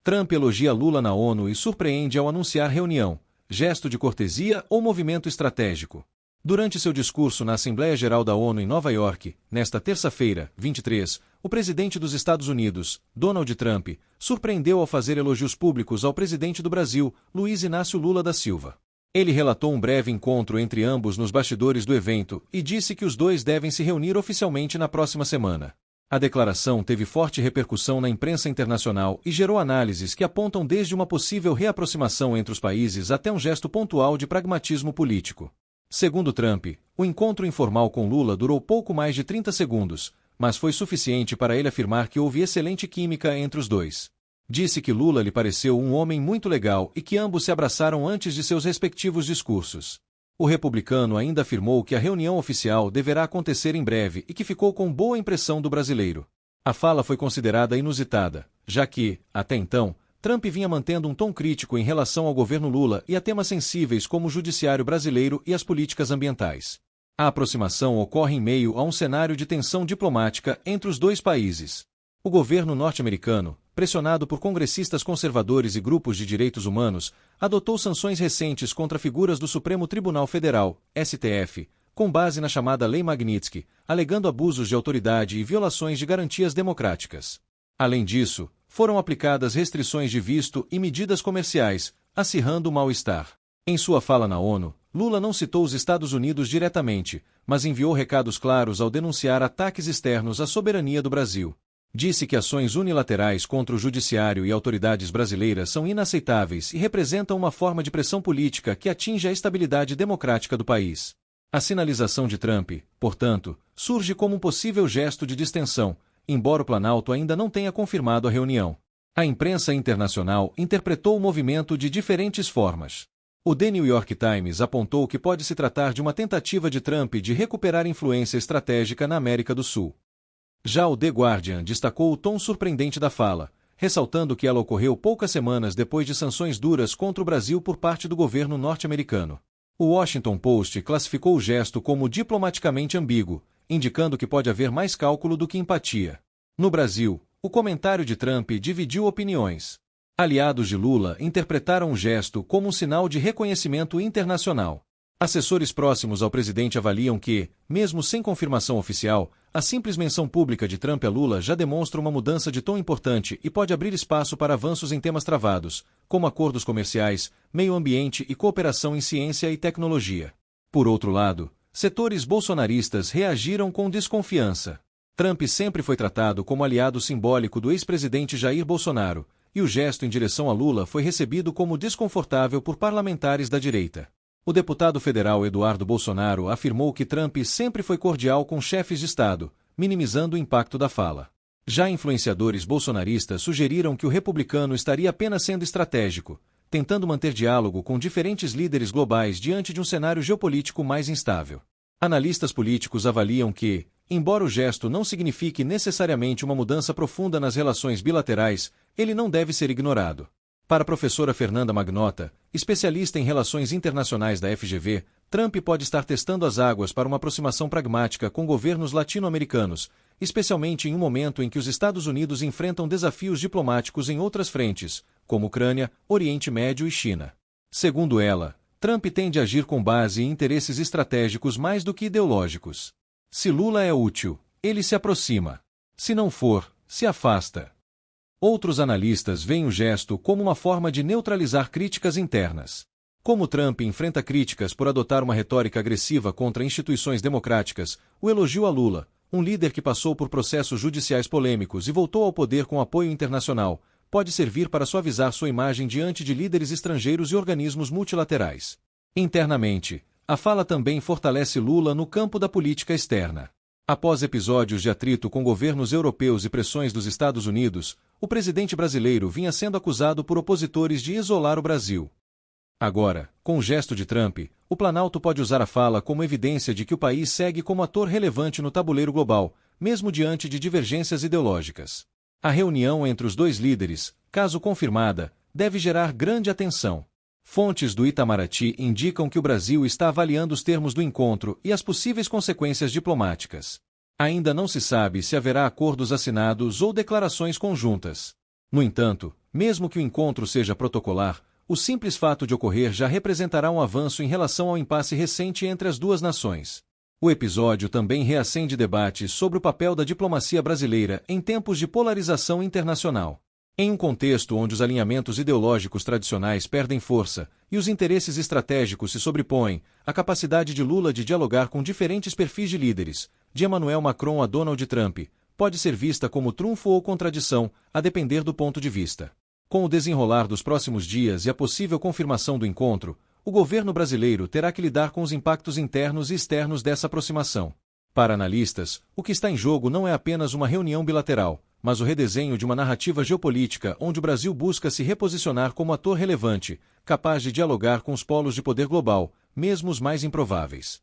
Trump elogia Lula na ONU e surpreende ao anunciar reunião, gesto de cortesia ou movimento estratégico. Durante seu discurso na Assembleia Geral da ONU em Nova York, nesta terça-feira, 23, o presidente dos Estados Unidos, Donald Trump, surpreendeu ao fazer elogios públicos ao presidente do Brasil, Luiz Inácio Lula da Silva. Ele relatou um breve encontro entre ambos nos bastidores do evento e disse que os dois devem se reunir oficialmente na próxima semana. A declaração teve forte repercussão na imprensa internacional e gerou análises que apontam desde uma possível reaproximação entre os países até um gesto pontual de pragmatismo político. Segundo Trump, o encontro informal com Lula durou pouco mais de 30 segundos, mas foi suficiente para ele afirmar que houve excelente química entre os dois. Disse que Lula lhe pareceu um homem muito legal e que ambos se abraçaram antes de seus respectivos discursos. O republicano ainda afirmou que a reunião oficial deverá acontecer em breve e que ficou com boa impressão do brasileiro. A fala foi considerada inusitada, já que, até então, Trump vinha mantendo um tom crítico em relação ao governo Lula e a temas sensíveis como o judiciário brasileiro e as políticas ambientais. A aproximação ocorre em meio a um cenário de tensão diplomática entre os dois países. O governo norte-americano, pressionado por congressistas conservadores e grupos de direitos humanos, adotou sanções recentes contra figuras do Supremo Tribunal Federal, STF, com base na chamada Lei Magnitsky, alegando abusos de autoridade e violações de garantias democráticas. Além disso, foram aplicadas restrições de visto e medidas comerciais, acirrando o mal-estar. Em sua fala na ONU, Lula não citou os Estados Unidos diretamente, mas enviou recados claros ao denunciar ataques externos à soberania do Brasil. Disse que ações unilaterais contra o judiciário e autoridades brasileiras são inaceitáveis e representam uma forma de pressão política que atinge a estabilidade democrática do país. A sinalização de Trump, portanto, surge como um possível gesto de distensão, embora o Planalto ainda não tenha confirmado a reunião. A imprensa internacional interpretou o movimento de diferentes formas. O The New York Times apontou que pode se tratar de uma tentativa de Trump de recuperar influência estratégica na América do Sul. Já o The Guardian destacou o tom surpreendente da fala, ressaltando que ela ocorreu poucas semanas depois de sanções duras contra o Brasil por parte do governo norte-americano. O Washington Post classificou o gesto como diplomaticamente ambíguo, indicando que pode haver mais cálculo do que empatia. No Brasil, o comentário de Trump dividiu opiniões. Aliados de Lula interpretaram o gesto como um sinal de reconhecimento internacional. Assessores próximos ao presidente avaliam que, mesmo sem confirmação oficial, a simples menção pública de Trump a Lula já demonstra uma mudança de tom importante e pode abrir espaço para avanços em temas travados, como acordos comerciais, meio ambiente e cooperação em ciência e tecnologia. Por outro lado, setores bolsonaristas reagiram com desconfiança. Trump sempre foi tratado como aliado simbólico do ex-presidente Jair Bolsonaro, e o gesto em direção a Lula foi recebido como desconfortável por parlamentares da direita. O deputado federal Eduardo Bolsonaro afirmou que Trump sempre foi cordial com chefes de Estado, minimizando o impacto da fala. Já influenciadores bolsonaristas sugeriram que o republicano estaria apenas sendo estratégico, tentando manter diálogo com diferentes líderes globais diante de um cenário geopolítico mais instável. Analistas políticos avaliam que, embora o gesto não signifique necessariamente uma mudança profunda nas relações bilaterais, ele não deve ser ignorado. Para a professora Fernanda Magnota, especialista em relações internacionais da FGV, Trump pode estar testando as águas para uma aproximação pragmática com governos latino-americanos, especialmente em um momento em que os Estados Unidos enfrentam desafios diplomáticos em outras frentes, como Ucrânia, Oriente Médio e China. Segundo ela, Trump tende a agir com base em interesses estratégicos mais do que ideológicos. Se Lula é útil, ele se aproxima. Se não for, se afasta. Outros analistas veem o gesto como uma forma de neutralizar críticas internas. Como Trump enfrenta críticas por adotar uma retórica agressiva contra instituições democráticas, o elogio a Lula, um líder que passou por processos judiciais polêmicos e voltou ao poder com apoio internacional, pode servir para suavizar sua imagem diante de líderes estrangeiros e organismos multilaterais. Internamente, a fala também fortalece Lula no campo da política externa. Após episódios de atrito com governos europeus e pressões dos Estados Unidos, o presidente brasileiro vinha sendo acusado por opositores de isolar o Brasil. Agora, com o gesto de Trump, o Planalto pode usar a fala como evidência de que o país segue como ator relevante no tabuleiro global, mesmo diante de divergências ideológicas. A reunião entre os dois líderes, caso confirmada, deve gerar grande atenção. Fontes do Itamaraty indicam que o Brasil está avaliando os termos do encontro e as possíveis consequências diplomáticas. Ainda não se sabe se haverá acordos assinados ou declarações conjuntas. No entanto, Mesmo que o encontro seja protocolar, o simples fato de ocorrer já representará um avanço em relação ao impasse recente entre as duas nações. O episódio também reacende debates sobre o papel da diplomacia brasileira em tempos de polarização internacional. Em um contexto onde os alinhamentos ideológicos tradicionais perdem força e os interesses estratégicos se sobrepõem, a capacidade de Lula de dialogar com diferentes perfis de líderes, de Emmanuel Macron a Donald Trump, pode ser vista como trunfo ou contradição, a depender do ponto de vista. Com o desenrolar dos próximos dias e a possível confirmação do encontro, o governo brasileiro terá que lidar com os impactos internos e externos dessa aproximação. Para analistas, o que está em jogo não é apenas uma reunião bilateral, mas o redesenho de uma narrativa geopolítica onde o Brasil busca se reposicionar como ator relevante, capaz de dialogar com os polos de poder global, mesmo os mais improváveis.